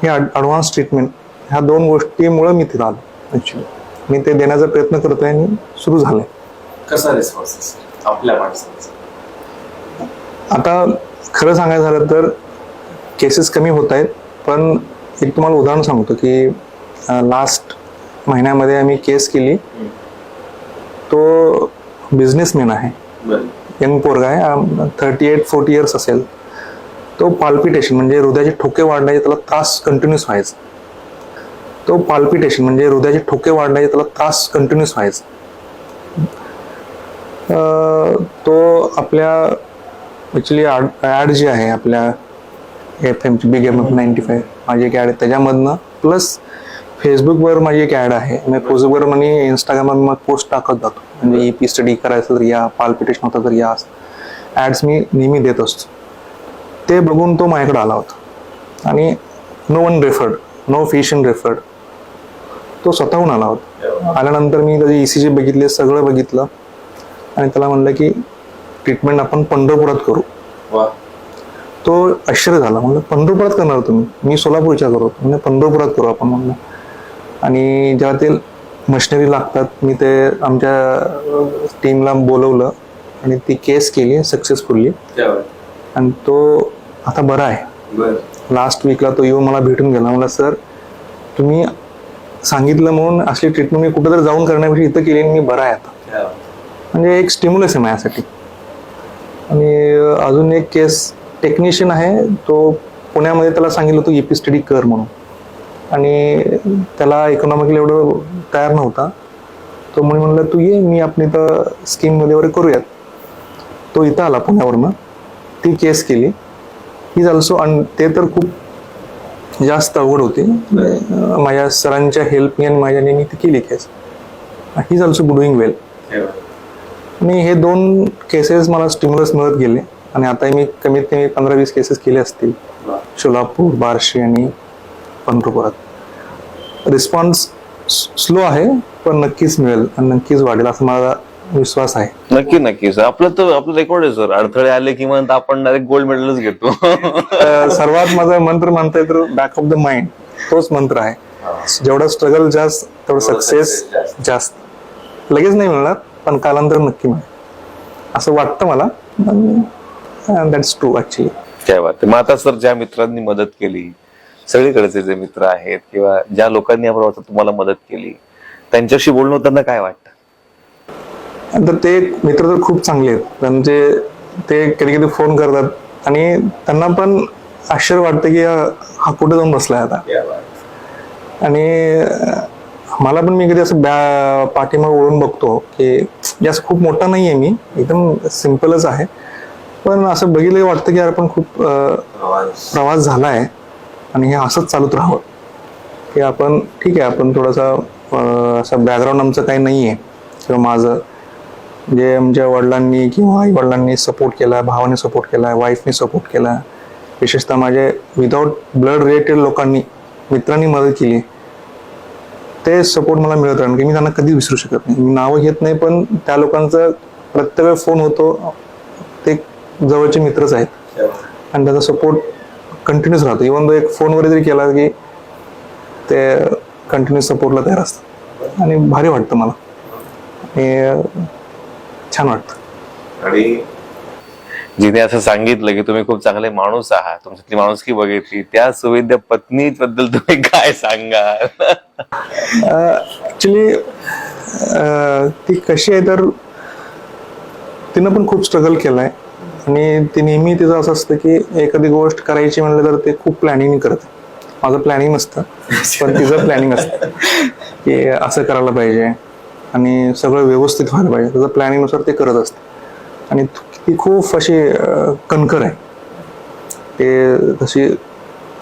हे ॲडव्हान्स ट्रीटमेंट, ह्या 2 गोष्टीमुळे मी तिथं आलो. ॲक्च्युली मी ते देण्याचा प्रयत्न करतोय आणि सुरू झालंय. कसा रिस्पॉन्स आपल्या माणसांचा? आता खरं सांगायचं झालं तर केसेस कमी होत आहेत, पण एक तुम्हाला उदाहरण सांगतो की लास्ट महिन्यामध्ये आम्ही केस केली. तो बिझनेसमॅन आहे, यंग पोरगा आहे, 38-40 इयर्स असेल. तो पाल्पिटेशन म्हणजे हृदयाचे ठोके वाढण्याचे त्याला त्रास कंटिन्यूस व्हायचा. तो पाल्पिटेशन म्हणजे हृदयाचे ठोके वाढण्याचे त्याला त्रास कंटिन्यूस व्हायचा. तो आपल्या ॲक्च्युली ॲड जी आहे आपल्या FM बिग FM95 माझी एक ॲड आहे त्याच्यामधनं, प्लस फेसबुकवर माझी एक ॲड आहे. मी फेसबुकवर आणि इंस्टाग्रामवर मग पोस्ट टाकत जातो. म्हणजे EP स्टडी करायचं तर या, पाल्पिटेशन होतं तर या, ॲड्स मी नेहमी देत असतो. ते बघून तो माझ्याकडे आला होता आणि no one referred, no physician referred, तो स्वतःहून आला होता. आल्यानंतर मी त्याची ECG बघितले, सगळं बघितलं आणि त्याला म्हणलं की ट्रीटमेंट आपण पंढरपुरात करू. तो आश्चर्य झाला. म्हणलं पंढरपुरात करणार तुम्ही? मी सोलापूर विचार करू. म्हणजे पंढरपुरात करू आपण म्हणलं. आणि जेव्हा ते मशिनरी लागतात मी ते आमच्या टीमला बोलवलं आणि ती केस केली सक्सेसफुली आणि तो आता बरा आहे. लास्ट वीकला तो येऊन मला भेटून गेला. मला सर तुम्ही सांगितलं म्हणून असली ट्रीटमेंट मी कुठं तर जाऊन करण्यापेक्षा इथं केली आणि मी बरा आहे आता. म्हणजे एक स्टिम्युलस आहे माझ्यासाठी. आणि अजून एक केस टेक्निशियन आहे, तो पुण्यामध्ये त्याला सांगितलं होतं EP स्टडी कर म्हणून आणि त्याला इकॉनॉमिकली एवढं तयार नव्हता. तो म्हणलं तू ये, मी आपण इथं स्कीममध्ये वगैरे करूयात. तो इथं आला पुण्यावरनं, ती केस केली. ही ऑल्सो, आणि ते तर खूप जास्त अवघड होती. माझ्या सरांच्या हेल्पनी आणि माझ्याने मी ती केली केस. ही इज ऑल्सो डुईंग वेल. आणि हे 2 केसेस मला स्टिम्युलस मिळत गेले आणि आता मी कमीत कमी 15-20 केसेस केले असतील सोलापूर, बार्शी आणि पंढरपुरात. रिस्पॉन्स स्लो आहे पण नक्कीच मिळेल आणि नक्कीच वाढेल असं माझा विश्वास आहे. नक्कीच आपलं रेकॉर्ड आहे सर. अडथळे आले की मग आपण डायरेक्ट गोल्ड मेडलच घेतो. सर्वात माझा मंत्र म्हणता येतो बॅक ऑफ द माइंड, तोच मंत्र आहे. जेवढा स्ट्रगल जास्त तेवढं सक्सेस जास्त. लगेच नाही मिळणार पण कालांतर नक्की मिळेल असं वाटतं मला. That's true actually. काय बात आहे. मग आता सर ज्या मित्रांनी मदत केली, सगळीकडेचे जे मित्र आहेत किंवा ज्या लोकांनी या प्रवासात तुम्हाला मदत केली, त्यांच्याशी बोलणं होताना काय वाटतं? तर ते मित्र तर खूप चांगले आहेत. म्हणजे ते कधी कधी फोन करतात आणि त्यांना पण आश्चर्य वाटतं की हा कुठे जाऊन बसलाय आता. आणि मला पण मी कधी असं पाठीमागे ओढून बघतो की जास्त खूप मोठा नाही आहे मी, एकदम सिम्पलच आहे. पण असं बघितलं वाटतं की आपण खूप प्रवास झाला आहे आणि हे असंच चालूच राहावं. की आपण ठीक आहे, आपण थोडासा असं बॅकग्राऊंड आमचं काही नाही आहे किंवा माझं जे आमच्या वडिलांनी किंवा आई वडिलांनी सपोर्ट केला, भावाने सपोर्ट केला, वाईफने सपोर्ट केला, विशेषतः माझे विदाऊट ब्लड रिलेटेड लोकांनी, मित्रांनी मदत केली, ते सपोर्ट मला मिळत राहणार की मी त्यांना कधी विसरू शकत नाही. मी नावं घेत नाही पण त्या लोकांचा प्रत्येक वेळ फोन होतो. ते जवळचे मित्रच आहेत आणि त्याचा सपोर्ट कंटिन्यूस राहतो. इव्हन तो एक फोनवर जरी केला की ते कंटिन्यूस सपोर्टला तयार असतात आणि भारी वाटतं मला. हे छान वाटतं. आणि जिने असं सांगितलं की तुम्ही खूप चांगले माणूस आहात, तुमच्यातली माणुसकी बघितली, त्या सुविद्या पत्नी बद्दल तुम्ही काय सांगाल? ऍक्च्युली ती कशी आहे तर तिनं पण खूप स्ट्रगल केलाय आणि ती नेहमी तिचं असं असतं की एखादी गोष्ट करायची म्हणलं तर ते खूप प्लॅनिंग करते. माझं प्लॅनिंग नसतं पण तिचं प्लॅनिंग असतं की असं करायला पाहिजे आणि सगळं व्यवस्थित व्हायला पाहिजे. त्याचं प्लॅनिंगनुसार ते करत असते आणि ती खूप अशी कणकर आहे ते तशी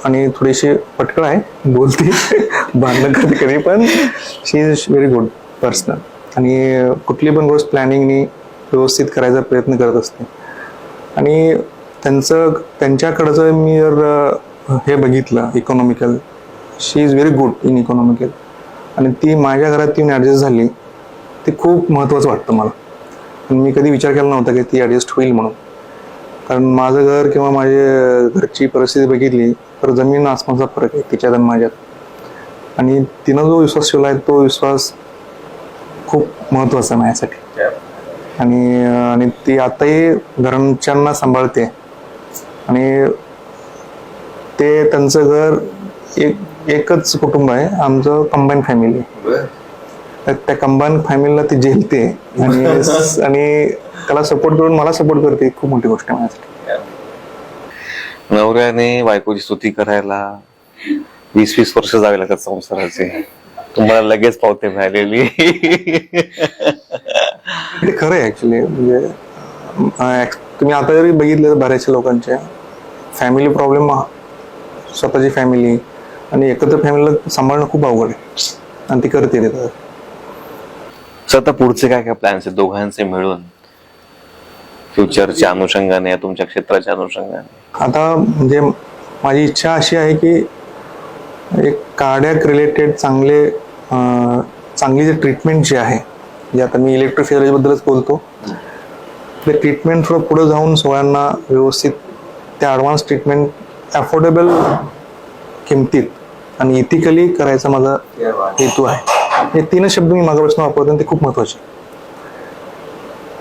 आणि थोडीशी पटकळ आहे, बोलते, भांडण करते कधी, पण शी इज व्हेरी गुड पर्सन आणि कुठली पण गोष्ट प्लॅनिंगनी व्यवस्थित करायचा प्रयत्न करत असते. आणि त्यांच्याकडचं मी जर हे बघितलं economical, she is very good in economical आणि ती माझ्या घरात येऊन ॲडजस्ट झाली, ते खूप महत्त्वाचं वाटतं मला. आणि मी कधी विचार केला नव्हता की ती ॲडजस्ट होईल म्हणून, कारण माझं घर किंवा माझ्या घरची परिस्थिती बघितली तर जमीन आसमानचा फरक आहे तिच्यात आणि माझ्यात. आणि तिनं जो विश्वास ठेवला आहे तो विश्वास खूप महत्त्वाचा आहे माझ्यासाठी. आणि ती आताही घरांच्यांना सांभाळते आणि ते त्यांचं घर एकच कुटुंब आहे, आमचं कंबाईन फॅमिली. त्या कंबाईन फॅमिलीला ती झेलते आणि त्याला सपोर्ट करून मला सपोर्ट करते, खूप मोठी गोष्ट आहे माझ्यासाठी. नवऱ्याने बायकोची स्तुती करायला 20-20 वर्ष जावे लागतात संसाराचे. तुम्हाला लगेच पावते मिळालेली. ते खरं आहे ऍक्च्युली. म्हणजे तुम्ही आता जरी बघितलं बऱ्याचशा लोकांच्या फॅमिली प्रॉब्लेम, स्वतःची फॅमिली आणि एकत्र फॅमिलीला सांभाळणं खूप अवघड आहे आणि ती करते ते. सर आता पुढचे काय काय प्लॅन्स आहेत दोघांचे मिळून फ्युचरच्या अनुषंगाने या तुमच्या क्षेत्राच्या अनुषंगाने? आता म्हणजे माझी इच्छा अशी आहे की एक कार्डियाक रिलेटेड चांगली जे ट्रीटमेंट जी आहे, जे आता मी इलेक्ट्रोफिजियोलॉजीबद्दलच बोलतो, ते ट्रीटमेंट थोडं पुढे जाऊन सगळ्यांना व्यवस्थित त्या ॲडव्हान्स ट्रीटमेंट अफोर्डेबल किमतीत आणि इथिकली करायचा माझा हेतू आहे. हे 3 शब्द मी मागापासून वापरतो आणि ते खूप महत्त्वाचे.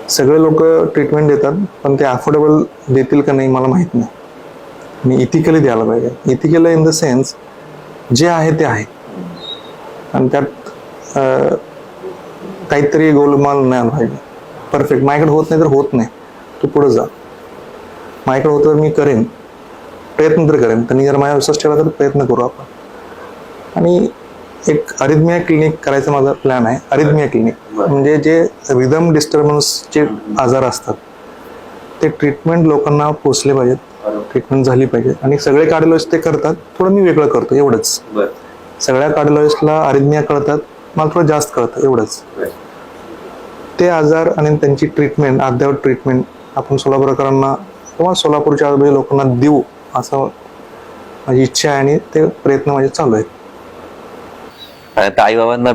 सगळे लोक ट्रीटमेंट देतात पण ते अफोर्डेबल देतील का नाही मला माहित नाही. आणि इथिकली द्यायला पाहिजे. इथिकली इन द सेन्स जे आहे ते आहे आणि त्यात काहीतरी गोलमाल नाही आला पाहिजे. परफेक्ट माझ्याकडे होत नाही तर होत नाही, तू पुढे जा. माझ्याकडे होतं तर मी करेन, प्रयत्न तर करेन. त्यांनी जर माझ्या विश्वास ठेवला तर प्रयत्न करू आपण. आणि एक अरिथमिया क्लिनिक करायचा माझा प्लॅन आहे. अरिथमिया क्लिनिक म्हणजे जे रिदम डिस्टर्बन्सचे आजार असतात ते ट्रीटमेंट लोकांना पोचले पाहिजेत, ट्रीटमेंट झाली पाहिजे. आणि सगळे कार्डिओलॉजिस्ट ते करतात, थोडं मी वेगळं करतो एवढंच. सगळ्या कार्डिओलॉजिस्टला अरिथमिया कळतात, मला थोडं जास्त कळतं एवढंच. ते आजार आणि त्यांची ट्रीटमेंट, अद्ययावत ट्रीटमेंट आपण सोलापूरकरांना किंवा सोलापूरच्या आजूबाजू लोकांना देऊ असं माझी इच्छा आहे आणि ते प्रयत्न माझे चालू आहेत. आणि आता आई बाबांना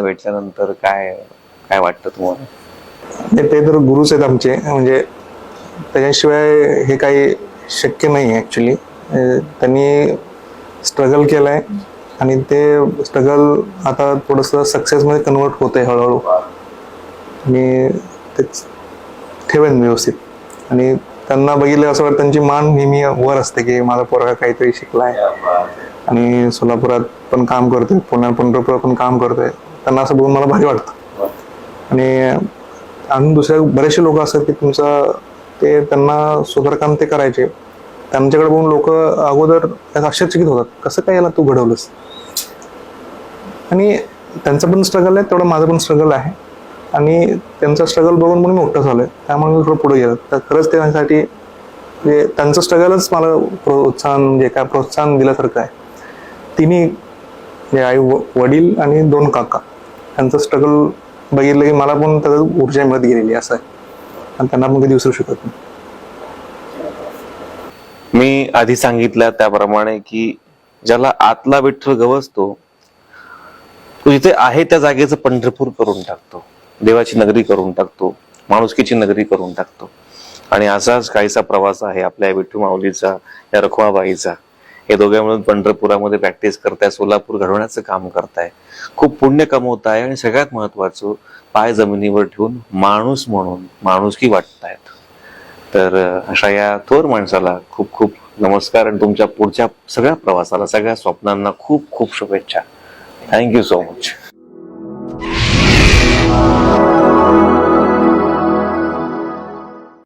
भेटल्यानंतर काय काय वाटतं तुम्हाला? ते तर गुरुच आहेत आमचे, म्हणजे त्याच्याशिवाय हे काही शक्य नाही ॲक्च्युली. त्यांनी स्ट्रगल केलं आहे आणि ते स्ट्रगल आता थोडंसं सक्सेसमध्ये कन्वर्ट होत आहे हळूहळू. मी तेच ठेवेन व्यवस्थित. आणि त्यांना बघितलं असं वाटतं त्यांची मान नेहमी वर असते की माझा पोरगा काहीतरी शिकला आहे आणि सोलापुरात पण काम करतोय, पुण्यात पंढरपुरात पण काम करतोय. त्यांना असं बघून मला भारी वाटतं. आणि अजून दुसऱ्या बरेचसे लोक असतात की ते त्यांना सुधारकाम ते करायचे, त्यांच्याकडे बघून लोक अगोदर आश्चर्यचकित होतात, कसं काय याला तू घडवलंस. आणि त्यांचं पण स्ट्रगल आहे तेवढं माझं पण स्ट्रगल आहे आणि त्यांचा स्ट्रगल बघून म्हणून मी मोठं झालोय, त्यामुळे मी थोडं पुढे गेलो. तर खरंच ते माझ्यासाठी म्हणजे त्यांचं स्ट्रगलच मला प्रोत्साहन दिल्यासारखं आहे. तिन्ही आई वडील आणि 2 काका त्यांचं स्ट्रगल बघितलं की मला पण त्याचं ऊर्जा मिळत गेलेली असं आहे आणि त्यांना पण कधी विसरू शकत नाही. मी आधी सांगितलं त्याप्रमाणे की ज्याला आतला विठ्ठल गवसतो तो जिथे आहे त्या जागेचं पंढरपूर करून टाकतो, देवाची नगरी करून टाकतो, माणुसकीची नगरी करून टाकतो. आणि असाच काहीसा प्रवास आहे आपल्या विठ्ठल माऊलीचा, या रखुमाबाईचा. हे दोघे मिळून पंढरपुरामध्ये प्रॅक्टिस करताय, सोलापूर घडवण्याचं काम करताय, खूप पुण्य कमवताय आणि सगळ्यात महत्वाचं पाय जमिनीवर ठेवून माणूस म्हणून माणुसकी वाटतायत. तर अशा या थोर माणसाला खूप खूप नमस्कार आणि तुमच्या पुढच्या सगळ्या प्रवासाला, सगळ्या स्वप्नांना खूप खूप शुभेच्छा. Thank you so much.